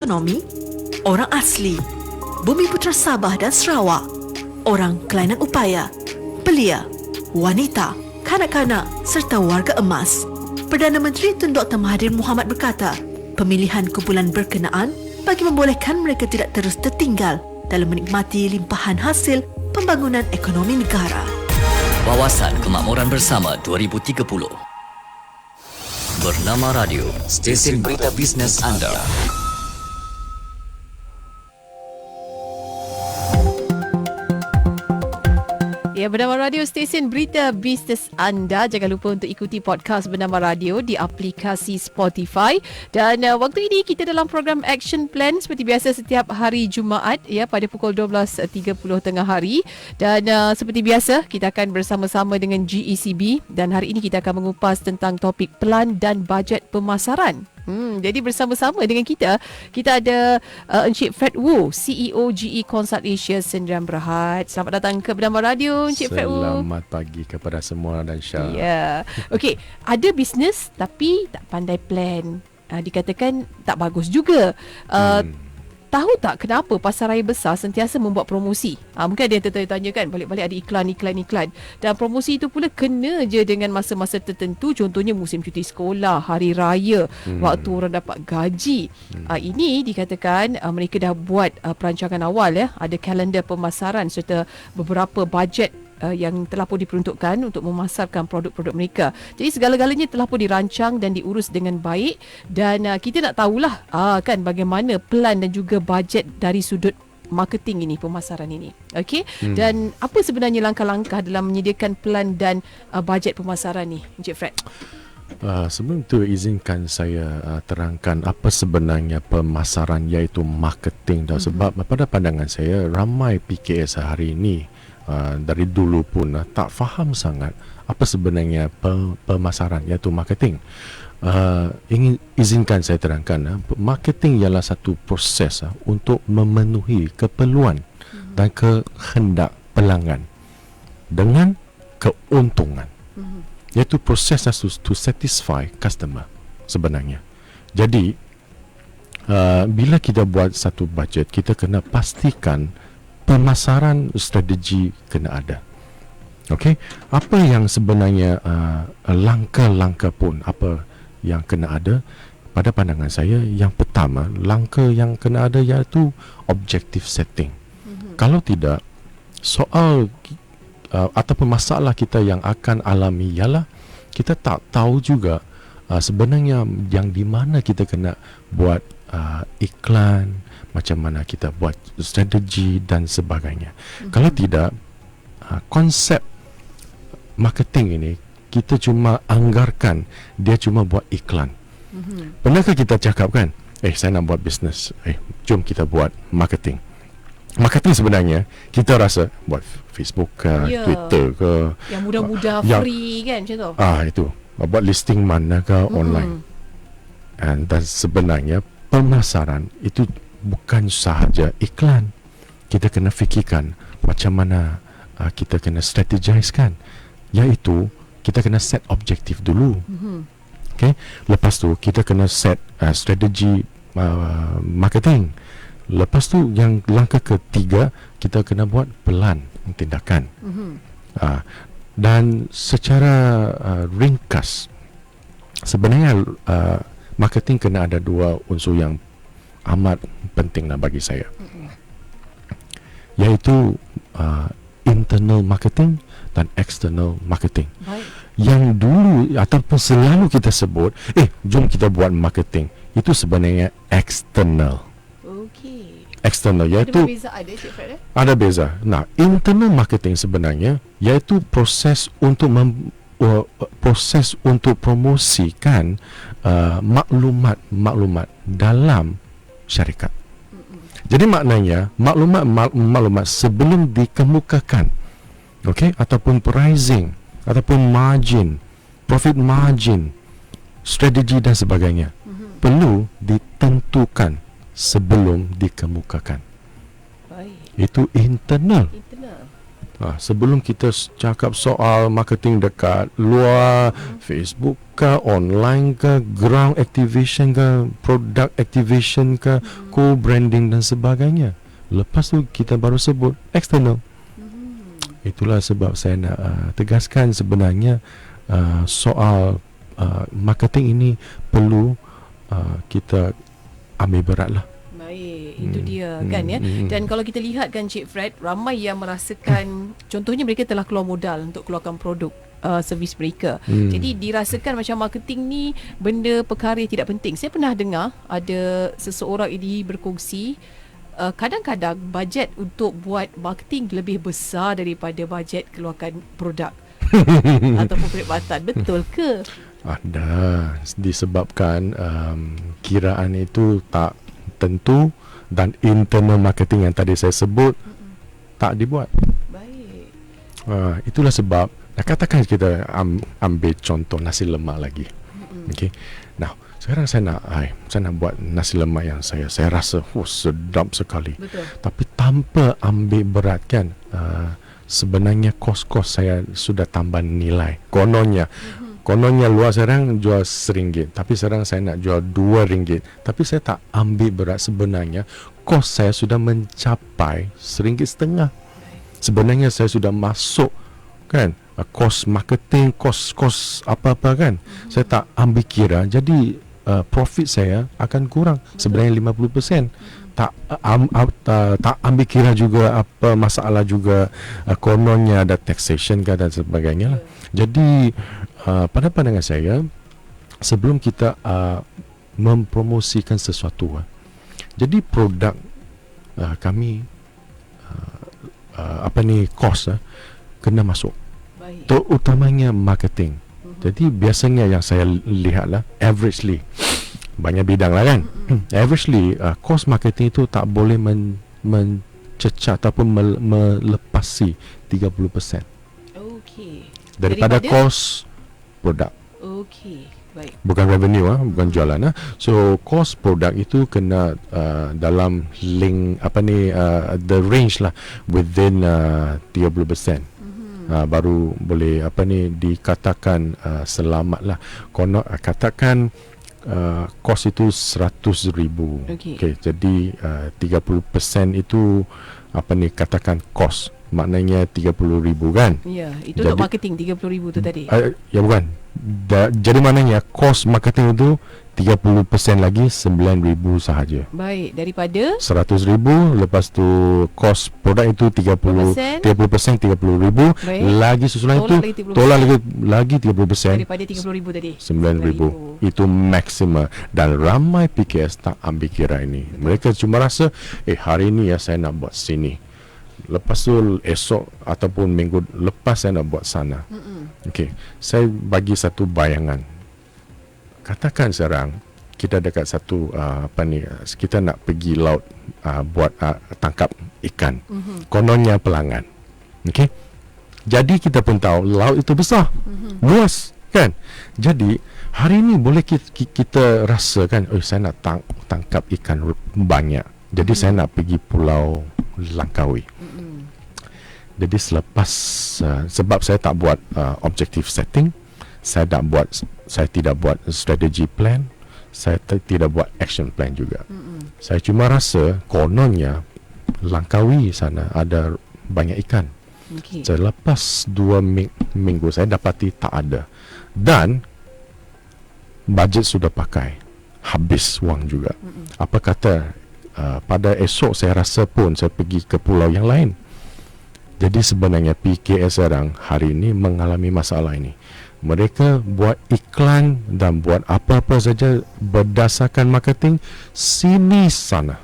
ekonomi, orang asli, Bumi Putra Sabah dan Sarawak, orang kelainan upaya, belia, wanita, kanak-kanak serta warga emas. Perdana Menteri Tun Dr. Mahathir Mohamad berkata, pemilihan kumpulan berkenaan bagi membolehkan mereka tidak terus tertinggal dalam menikmati limpahan hasil pembangunan ekonomi negara. Wawasan Kemakmuran Bersama 2030. Bernama Radio, stesen berita bisnes anda. Ya, Bernama Radio, stesen berita bisnes anda. Jangan lupa untuk ikuti podcast Bernama Radio di aplikasi Spotify. Dan waktu ini kita dalam program Action Plan seperti biasa setiap hari Jumaat ya pada pukul 12.30 tengah hari. Dan seperti biasa kita akan bersama-sama dengan GECB dan hari ini kita akan mengupas tentang topik pelan dan bajet pemasaran. Jadi bersama-sama dengan kita ada Encik Fred Wu, CEO GE Consult Asia Sdn Bhd. Selamat datang ke Bernama Radio, Encik Fred Wu. Selamat pagi kepada semua dan Syah. Ya. Okey, ada bisnes tapi tak pandai plan. Dikatakan tak bagus juga. Tahu tak kenapa pasaraya besar sentiasa membuat promosi? Mungkin ada yang tertanya kan, balik-balik ada iklan. Dan promosi itu pula kena je dengan masa-masa tertentu. Contohnya musim cuti sekolah, hari raya, waktu orang dapat gaji. Ini dikatakan mereka dah buat perancangan awal ya. Ada kalender pemasaran serta beberapa bajet yang telah pun diperuntukkan untuk memasarkan produk-produk mereka. Jadi segala-galanya telah pun dirancang dan diurus dengan baik dan kita nak tahulah kan bagaimana plan dan juga bajet dari sudut marketing ini, pemasaran ini. Okey? Dan apa sebenarnya langkah-langkah dalam menyediakan plan dan bajet pemasaran ni, Encik Fred? Sebelum itu izinkan saya terangkan apa sebenarnya pemasaran iaitu marketing. Sebab pada pandangan saya ramai PKS hari ini dari dulu pun tak faham sangat apa sebenarnya pemasaran iaitu marketing. Izinkan saya terangkan, marketing ialah satu proses untuk memenuhi keperluan dan kehendak pelanggan dengan keuntungan. Iaitu proses to satisfy customer sebenarnya. Jadi bila kita buat satu budget, kita kena pastikan pemasaran strategi kena ada. Okey, apa yang sebenarnya langkah-langkah pun apa yang kena ada? Pada pandangan saya, yang pertama, langkah yang kena ada iaitu objective setting. Kalau tidak, soal ataupun masalah kita yang akan alami ialah kita tak tahu juga sebenarnya yang di mana kita kena buat iklan, macam mana kita buat strategi dan sebagainya. Kalau tidak, konsep marketing ini kita cuma anggarkan, dia cuma buat iklan. Pernahkah kita cakap kan, saya nak buat bisnes, jom kita buat marketing. Marketing sebenarnya kita rasa buat Facebook ke, Twitter ke, yang mudah-mudah free kan macam tu. Itu buat listing mana ke online. Dan sebenarnya pemasaran itu bukan sahaja iklan. Kita kena fikirkan macam mana kita kena strategisekan, iaitu kita kena set objektif dulu. Okay? Lepas tu kita kena set strategi marketing. Lepas tu yang langkah ketiga, kita kena buat pelan tindakan. Dan secara ringkas, sebenarnya marketing kena ada dua unsur yang amat penting bagi saya, iaitu internal marketing dan external marketing. Yang dulu ataupun selalu kita sebut, jom kita buat marketing, itu sebenarnya external. External iaitu ada beza. Nah, internal marketing sebenarnya iaitu proses untuk promosikan maklumat dalam syarikat. Jadi maknanya maklumat sebelum dikemukakan, ataupun pricing, ataupun margin, profit margin, strategi dan sebagainya, perlu ditentukan sebelum dikemukakan. Itu internal. Sebelum kita cakap soal marketing dekat luar, Facebook ke, online ke, ground activation ke, product activation ke, co-branding dan sebagainya. Lepas tu kita baru sebut external. Itulah sebab saya nak tegaskan sebenarnya soal marketing ini perlu kita ambil berat lah. Baik, itu dia kan ya. Dan kalau kita lihat kan Cik Fred, ramai yang merasakan contohnya mereka telah keluar modal untuk keluarkan produk servis mereka. Jadi dirasakan macam marketing ni benda perkara yang tidak penting. Saya pernah dengar ada seseorang ini berkongsi kadang-kadang bajet untuk buat marketing lebih besar daripada bajet keluarkan produk ataupun perkhidmatan. Betul ke? Ada, disebabkan kiraan itu tak tentu dan internal marketing yang tadi saya sebut tak dibuat. Baik. Itulah sebab katakan kita ambil contoh nasi lemak lagi. Okey. Now, sekarang saya nak buat nasi lemak yang saya rasa sedap sekali. Betul. Tapi tanpa ambil berat kan, sebenarnya kos-kos saya sudah tambah nilai. Kononnya luar sekarang jual RM1, tapi sekarang saya nak jual RM2. Tapi saya tak ambil berat, sebenarnya kos saya sudah mencapai RM1.50. Sebenarnya saya sudah masuk kan kos marketing, kos apa-apa kan. Saya tak ambil kira, jadi profit saya akan kurang. Sebenarnya 50%. Tak ambil kira juga apa masalah juga kononnya ada taxation kan dan sebagainya lah. Jadi pada pandangan saya, sebelum kita mempromosikan sesuatu, jadi produk kami kos kena masuk. Baik. Terutamanya marketing. Jadi biasanya yang saya lihat lah, averagely, banyak bidang lah kan, averagely cost marketing itu tak boleh mencecah ataupun melepasi 30% daripada kos produk. Okey, baik. Bukan revenue bukan jualan So cost produk itu kena dalam link the range lah within 30%. Baru boleh dikatakan selamat lah. Katakan kos itu RM100,000. Okay, jadi 30% itu katakan kos, maknanya RM30,000 kan. Ya, itu untuk marketing RM30,000 tu tadi. Ya bukan. Jadi maknanya kos marketing itu 30% lagi RM9,000 sahaja. Baik, daripada RM100,000, lepas tu kos produk itu 30% RM30,000, lagi susulan itu tolak lagi 30% daripada RM30,000 tadi. RM9,000. Itu maksimal. Dan ramai PKS tak ambil kira ini. Mereka cuma rasa hari ini saya nak buat sini, lepas tu esok ataupun minggu lepas saya nak buat sana. Okey, saya bagi satu bayangan. Katakan sekarang kita dekat satu kita nak pergi laut buat tangkap ikan. Kononnya pelanggan. Okey. Jadi kita pun tahu laut itu besar. Luas kan? Jadi hari ini boleh kita rasakan saya nak tangkap ikan banyak. Jadi saya nak pergi Pulau Langkawi. Jadi selepas sebab saya tak buat objective setting, saya tidak buat strategy plan, saya tidak buat action plan juga. Saya cuma rasa kononnya Langkawi sana ada banyak ikan. Selepas 2 minggu saya dapati tak ada. Dan bajet sudah pakai, habis wang juga. Apa kata pada esok saya rasa pun saya pergi ke pulau yang lain. Jadi sebenarnya PKS sekarang hari ini mengalami masalah ini. Mereka buat iklan dan buat apa-apa saja berdasarkan marketing sini sana.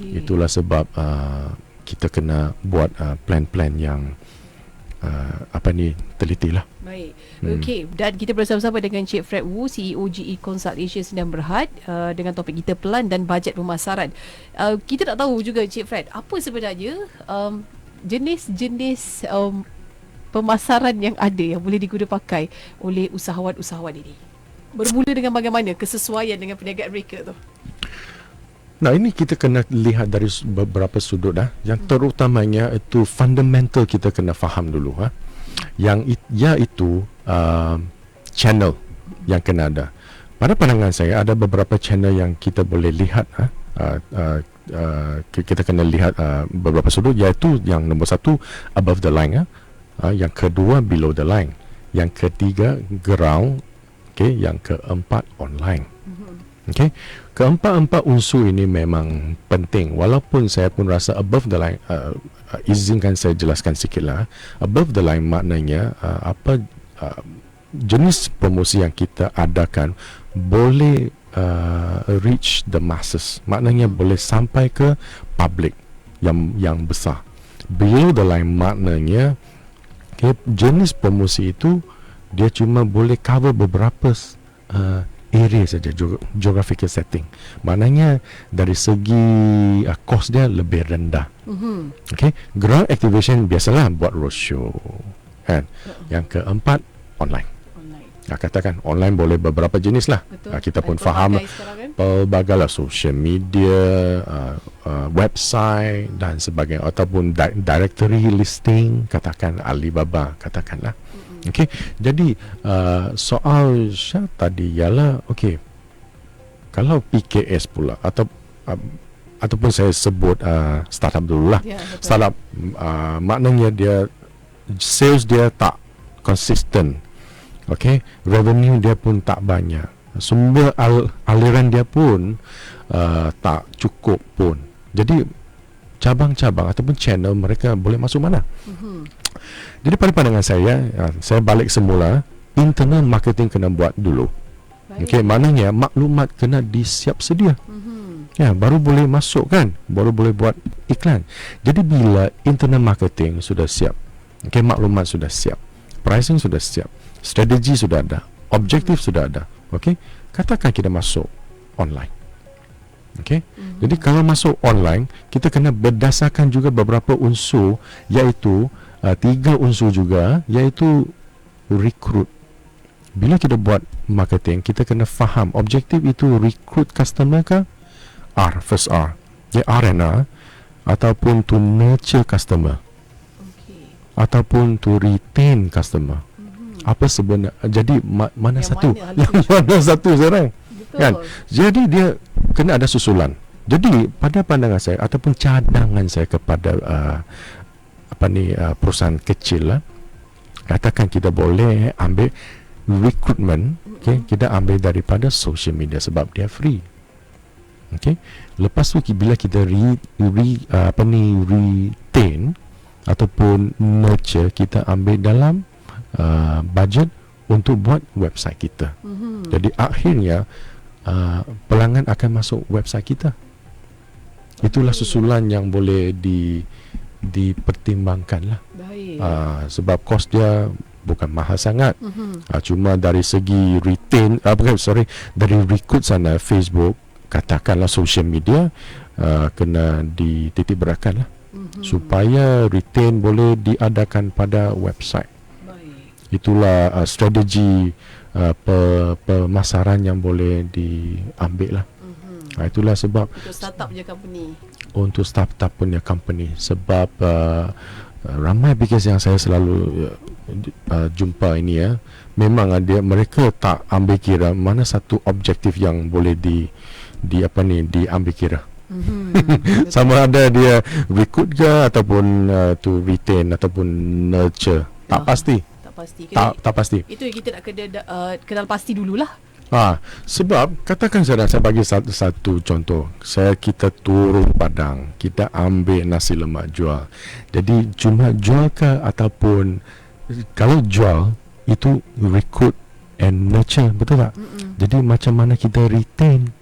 Itulah sebab kita kena buat plan-plan yang teliti lah. Baik. Okey, dan kita bersama-sama dengan Cik Fred Wu, CEO GE Consult Asia sedang berhad dengan topik kita pelan dan bajet pemasaran. Kita nak tahu juga Cik Fred, apa sebenarnya jenis-jenis pemasaran yang ada yang boleh digunakan pakai oleh usahawan-usahawan ini? Bermula dengan bagaimana kesesuaian dengan perniagaan mereka tu? Nah, ini kita kena lihat dari beberapa sudut Yang terutamanya itu fundamental kita kena faham dulu Yang iaitu channel yang kena ada. Pada pandangan saya ada beberapa channel yang kita boleh lihat kita kena lihat beberapa sudut, iaitu yang nombor 1 above the line yang kedua below the line, yang ketiga ground, yang keempat online. Keempat unsur ini memang penting, walaupun saya pun rasa above the line, izinkan saya jelaskan sikitlah. Above the line maknanya jenis promosi yang kita adakan boleh reach the masses, maknanya boleh sampai ke public yang besar. Below the line maknanya jenis promosi itu dia cuma boleh cover beberapa area saja, geographical setting. Maknanya dari segi cost dia lebih rendah. Ground activation biasalah buat roadshow kan. Yang keempat online. Katakan online boleh beberapa jenis lah. Kita pun faham pelbagai lah, social media, website dan sebagainya, ataupun directory listing, katakan Alibaba, katakanlah. Jadi soal Syah tadi ialah kalau PKS pula ataupun saya sebut startup dululah. Startup maknanya dia sales dia tak konsisten. Revenue dia pun tak banyak. Sumber aliran dia pun tak cukup pun. Jadi cabang-cabang ataupun channel mereka boleh masuk mana? Jadi pada pandangan saya balik semula, internal marketing kena buat dulu. Maknanya maklumat kena disiap sedia. Baru boleh masuk kan, baru boleh buat iklan. Jadi bila internal marketing sudah siap, maklumat sudah siap, pricing sudah siap, strategi sudah ada, objektif sudah ada, katakan kita masuk online. Jadi kalau masuk online, kita kena berdasarkan juga beberapa unsur, iaitu 3 unsur juga, iaitu recruit. Bila kita buat marketing, kita kena faham objektif itu recruit customer ke first R, R&R, ataupun to nurture customer, ataupun to retain customer. Apa sebenarnya, jadi mana yang satu mana satu sekarang kan. Jadi dia kena ada susulan. Jadi pada pandangan saya ataupun cadangan saya kepada perusahaan kecil lah, katakan kita boleh ambil recruitment, kita ambil daripada social media sebab dia free. Lepas tu bila kita retain ataupun nurture, kita ambil dalam budget untuk buat website kita. Jadi akhirnya pelanggan akan masuk website kita. Itulah susulan yang boleh dipertimbangkan lah. Sebab kos dia bukan mahal sangat. Cuma dari segi retain, dari recruit sana, Facebook, katakanlah social media, kena dititik beratkan lah, supaya retain boleh diadakan pada website. Itulah strategi pemasaran yang boleh diambil lah. Itulah sebab untuk startup punya company. Untuk startup punya company. Sebab ramai PKS yang saya selalu jumpa ini memang mereka tak ambil kira mana satu objektif yang boleh diambil kira. Sama ada dia recruit ke ataupun to retain ataupun nurture, tak pasti. Tak pasti. Itu yang kita nak kenal pasti dululah. Sebab katakan saya bagi satu contoh. Kita turun padang, kita ambil nasi lemak jual. Jadi cuma jual ke ataupun kalau jual itu recruit and nurture, betul tak? Jadi macam mana kita retain?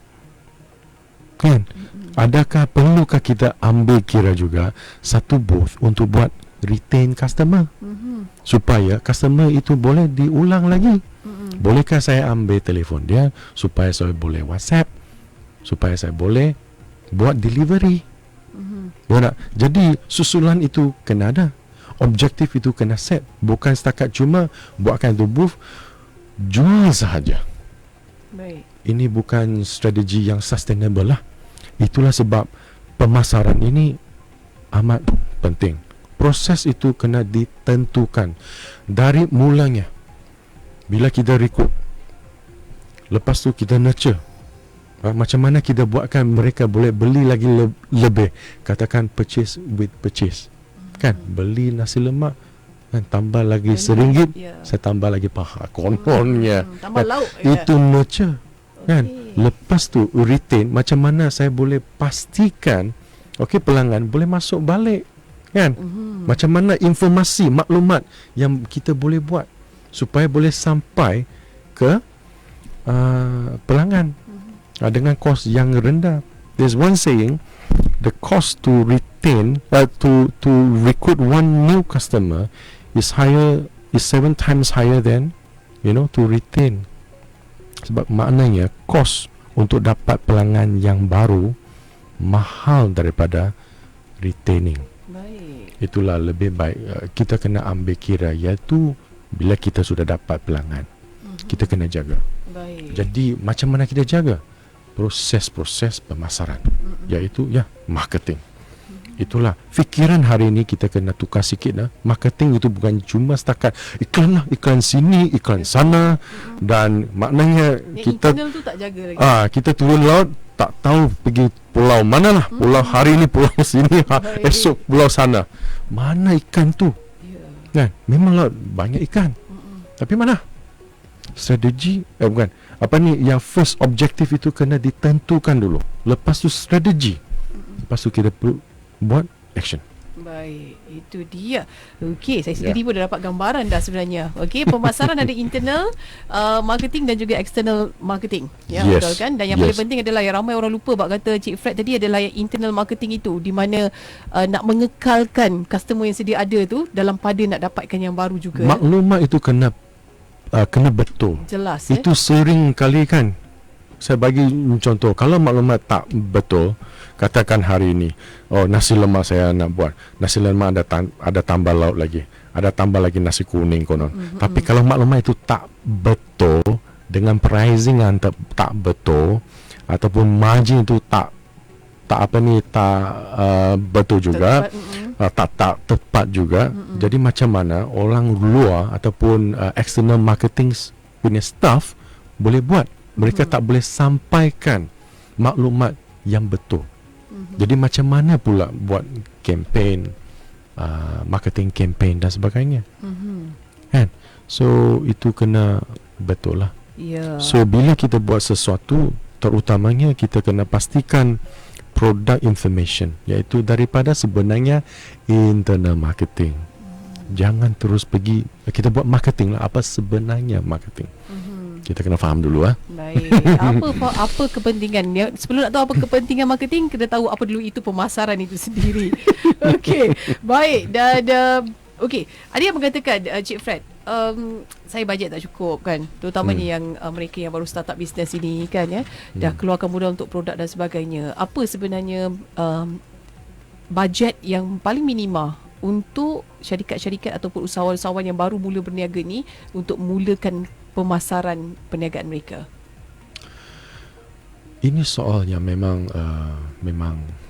Kan? Adakah perlukah kita ambil kira juga satu booth untuk buat retain customer, supaya customer itu boleh diulang lagi. Bolehkah saya ambil telefon dia supaya saya boleh WhatsApp, supaya saya boleh buat delivery? Jadi susulan itu kena ada, objektif itu kena set. Bukan setakat cuma buatkan itu booth jual sahaja. Ini bukan strategi yang sustainable lah. Itulah sebab pemasaran ini amat penting. Proses itu kena ditentukan dari mulanya. Bila kita rekrut, lepas tu kita nurture. Macam mana kita buatkan mereka boleh beli lagi lebih. Katakan purchase with purchase. Kan, beli nasi lemak, kan, tambah lagi RM1, saya tambah lagi paha. Kononnya. Tambah Kan, lauk. itu nurture. Kan, lepas tu retain, macam mana saya boleh pastikan pelanggan boleh masuk balik. Kan, macam mana informasi, maklumat yang kita boleh buat supaya boleh sampai ke pelanggan dengan kos yang rendah. There's one saying, the cost to retain to recruit one new customer is 7 times higher than to retain. Sebab maknanya kos untuk dapat pelanggan yang baru mahal daripada retaining. Baik. Itulah lebih baik kita kena ambil kira, iaitu bila kita sudah dapat pelanggan, kita kena jaga. Baik. Jadi macam mana kita jaga? Proses-proses pemasaran, iaitu marketing. Itulah fikiran hari ini kita kena tukar sikit lah. Marketing itu bukan cuma setakat iklan lah, iklan sini, iklan sana, dan maknanya kita internal tu tak jaga lagi. kita turun laut tak tahu pergi pulau mana lah. Pulau hari ni pulau sini, esok pulau sana. Mana ikan tu? Kan? Memang laut banyak ikan. Tapi mana strategi? Bukan. Yang first objektif itu kena ditentukan dulu. Lepas tu strategi. Lepas tu kita perlu buat action. Baik, itu dia. Okey, saya sendiri pun dah dapat gambaran dah sebenarnya. Okey, pemasaran ada internal marketing dan juga external marketing. Ya, Yes. betul kan? Dan yang paling penting adalah yang ramai orang lupa bab kata Cik Fred tadi adalah yang internal marketing itu, di mana nak mengekalkan customer yang sedia ada tu dalam pada nak dapatkan yang baru juga. Maklumat itu kena betul. Jelas. Itu sering kali kan. Saya bagi contoh, kalau maklumat tak betul, katakan hari ini, nasi lemak saya nak buat, nasi lemak ada tambah lauk lagi, ada tambah lagi nasi kuning konon. Tapi kalau maklumat itu tak betul, dengan pricing yang tak betul, ataupun margin itu tak betul juga, tak tepat juga. Jadi macam mana orang luar ataupun external marketing punya staff boleh buat? Mereka tak boleh sampaikan maklumat yang betul. Jadi macam mana pula buat campaign, marketing campaign dan sebagainya. Kan? So itu kena betul lah. So bila kita buat sesuatu, terutamanya kita kena pastikan product information, iaitu daripada sebenarnya internal marketing. Jangan terus pergi kita buat marketing lah, apa sebenarnya marketing. Kita kena faham dulu. Baik. Apa kepentingan? Sebelum nak tahu apa kepentingan marketing, kena tahu apa dulu itu pemasaran itu sendiri. Okey. Baik. Dan okey, ada yang mengatakan Cik Fred, saya bajet tak cukup kan, terutamanya yang mereka yang baru start up bisnes ini kan, dah keluarkan modal untuk produk dan sebagainya. Apa sebenarnya bajet yang paling minima untuk syarikat-syarikat ataupun usahawan-usahawan yang baru mula berniaga ni untuk mulakan pemasaran perniagaan mereka? Ini soal yang memang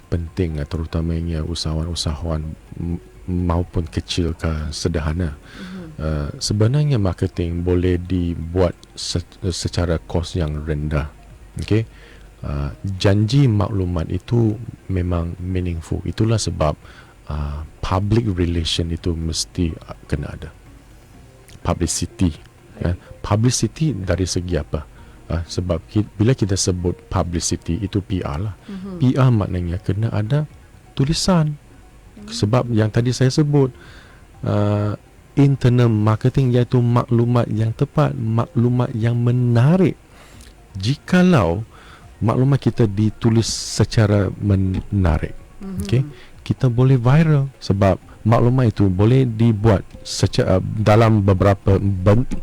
penting, terutamanya usahawan-usahawan maupun kecil ke sederhana. Sebenarnya marketing boleh dibuat secara kos yang rendah. Okay? Janji maklumat itu memang meaningful. Itulah sebab public relation itu mesti kena ada. Publicity. Publicity dari segi apa? Sebab bila kita sebut publicity, itu PR lah. PR maknanya kena ada tulisan. Sebab yang tadi saya sebut, internal marketing, iaitu maklumat yang tepat, maklumat yang menarik. Jikalau maklumat kita ditulis secara menarik, kita boleh viral. Sebab maklumat itu boleh dibuat dalam beberapa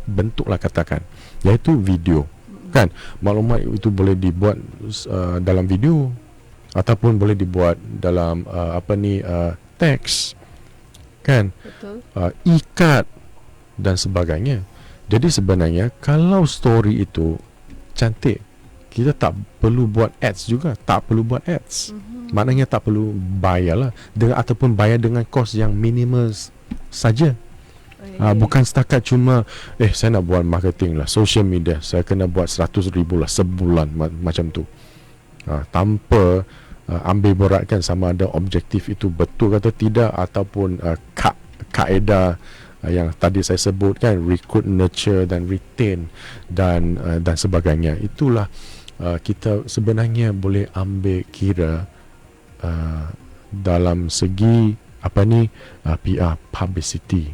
bentuk lah, katakan, iaitu video. Kan, maklumat itu boleh dibuat dalam video, ataupun boleh dibuat dalam teks, kan, ikat dan sebagainya. Jadi sebenarnya kalau story itu cantik, kita tak perlu buat ads juga, tak perlu buat ads. Maknanya tak perlu bayar lah ataupun bayar dengan kos yang minimal saja. Bukan setakat cuma saya nak buat marketing lah, social media, saya kena buat 100,000 lah sebulan macam tu, tanpa ambil beratkan sama ada objektif itu betul atau tidak, ataupun kaedah yang tadi saya sebutkan, recruit, nurture dan retain dan sebagainya. Itulah kita sebenarnya boleh ambil kira dalam segi PR, publicity.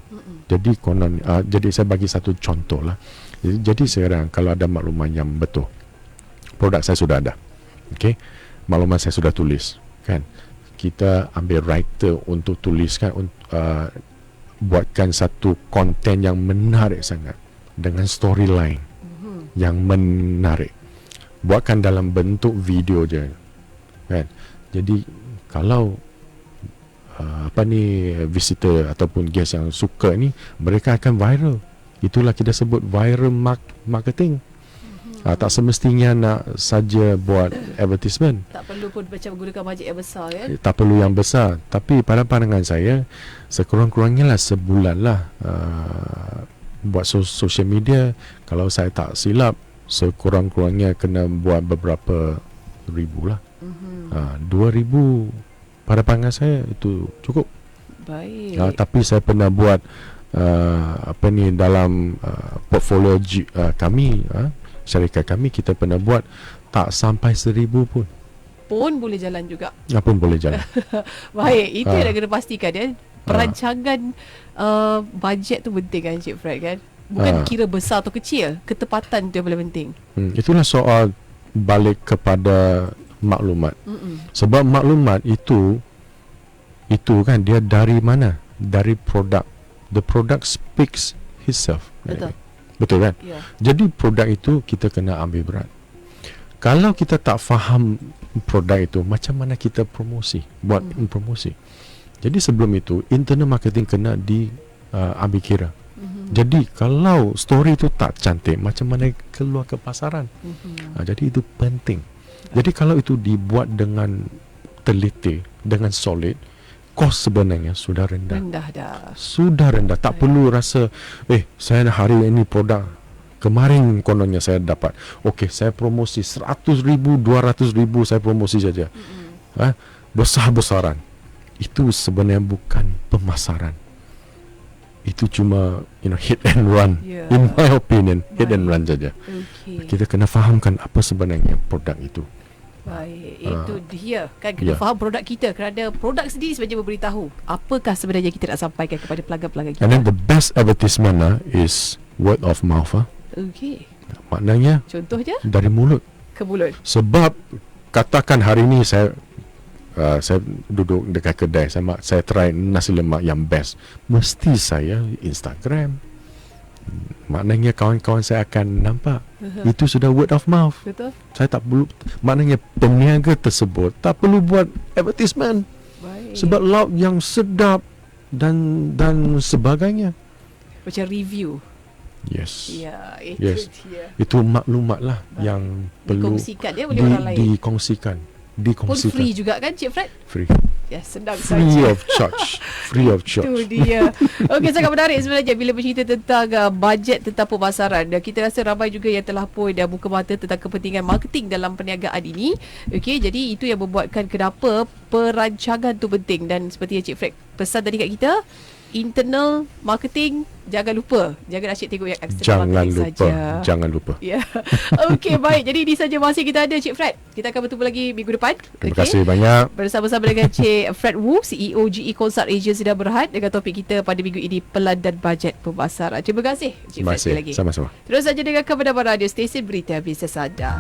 Jadi jadi saya bagi satu contoh lah. Jadi sekarang kalau ada maklumat yang betul, produk saya sudah ada, okey, maklumat saya sudah tulis, kan, kita ambil writer untuk tuliskan, buatkan satu konten yang menarik sangat dengan storyline yang menarik, buatkan dalam bentuk video je, kan. Jadi kalau visitor ataupun guest yang suka ni, mereka akan viral. Itulah kita sebut viral marketing. Tak semestinya nak saja buat advertisement. Tak perlu pun macam gunakan bajet yang besar, kan? Tak perlu yang besar. Tapi pada pandangan saya, sekurang-kurangnya lah sebulan lah buat social media. Kalau saya tak silap, sekurang-kurangnya kena buat beberapa ribu lah. 2,000 pada pandangan saya itu cukup. Baik. Tapi saya pernah buat dalam portfolio kami, syarikat kami, kita pernah buat tak sampai 1,000 pun Pun boleh jalan juga. pun boleh jalan. Baik, itu yang nak kena pastikan, ya. Perancangan bajet tu penting, kan, Cik Fred, kan? Bukan kira besar atau kecil, ketepatan tu yang paling penting. Itulah soal balik kepada maklumat. Sebab maklumat itu kan dia dari mana? Dari produk. The product speaks itself. Betul kan? Yeah. Jadi produk itu kita kena ambil berat. Kalau kita tak faham produk itu, macam mana kita promosi, buat promosi. Jadi sebelum itu internal marketing kena diambil kira. Jadi kalau story itu tak cantik, macam mana keluar ke pasaran? Jadi itu penting. Jadi kalau itu dibuat dengan teliti, dengan solid, kos sebenarnya sudah rendah. Sudah rendah. Tak perlu rasa saya hari ini produk, kemarin kononnya saya dapat, okey, saya promosi 100,000, 200,000, saya promosi saja. Besar-besaran. Itu sebenarnya bukan pemasaran. Itu cuma hit and run. In my opinion, hit and run saja. Kita kena fahamkan apa sebenarnya produk itu. Baik, itu dia, kan, kena faham produk kita, kerana produk sendiri sebenarnya memberitahu apakah sebenarnya kita nak sampaikan kepada pelanggan-pelanggan kita. And then the best advertisement is word of mouth. Okey. Maknanya Contohnya dari mulut ke mulut. Sebab katakan hari ini saya duduk dekat kedai, saya try nasi lemak yang best, mesti saya Instagram. Maknanya kawan-kawan saya akan nampak. Itu sudah word of mouth. Betul. Saya tak perlu, maknanya peniaga tersebut tak perlu buat advertisement. Baik. Sebab lauk yang sedap dan sebagainya. Macam review. Yes. Ya, itu dia. Itu maklumat lah yang perlu dikongsikan, dia boleh orang lain. Dikongsikan. Pun free juga, kan, Cik Fred? Free. Ya, senang Free saja. of charge. Free of charge. Itu dia. Okey, sangat menarik sebenarnya bila bercerita tentang bajet tentang pemasaran. Dan kita rasa ramai juga yang telah pun dah buka mata tentang kepentingan marketing dalam perniagaan ini. Okey, jadi itu yang membuatkan kenapa perancangan tu penting. Dan seperti yang Cik Fred pesan tadi kat kita, internal marketing, jangan lupa. Jangan asyik tengok yang external marketing saja. Jangan lupa. Ya. Okey, baik. Jadi ini saja masih kita ada, Cik Fred. Kita akan bertemu lagi minggu depan. Terima kasih banyak. Bersama-sama dengan Cik Fred Wu, CEO GE Consult Agency Cedar Berhad, dengan topik kita pada minggu ini, pelan dan bajet pemasaran. Terima kasih, Cik Fred, sekali lagi. Sama-sama. Terus saja dengan Kabar Radio, stesen berita bisnes anda.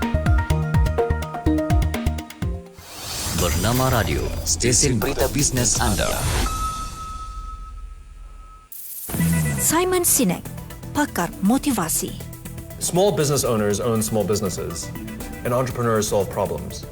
Bernama Radio, stesen berita bisnes anda. Simon Sinek, pakar motivasi. Small business owners own small businesses, and entrepreneurs solve problems.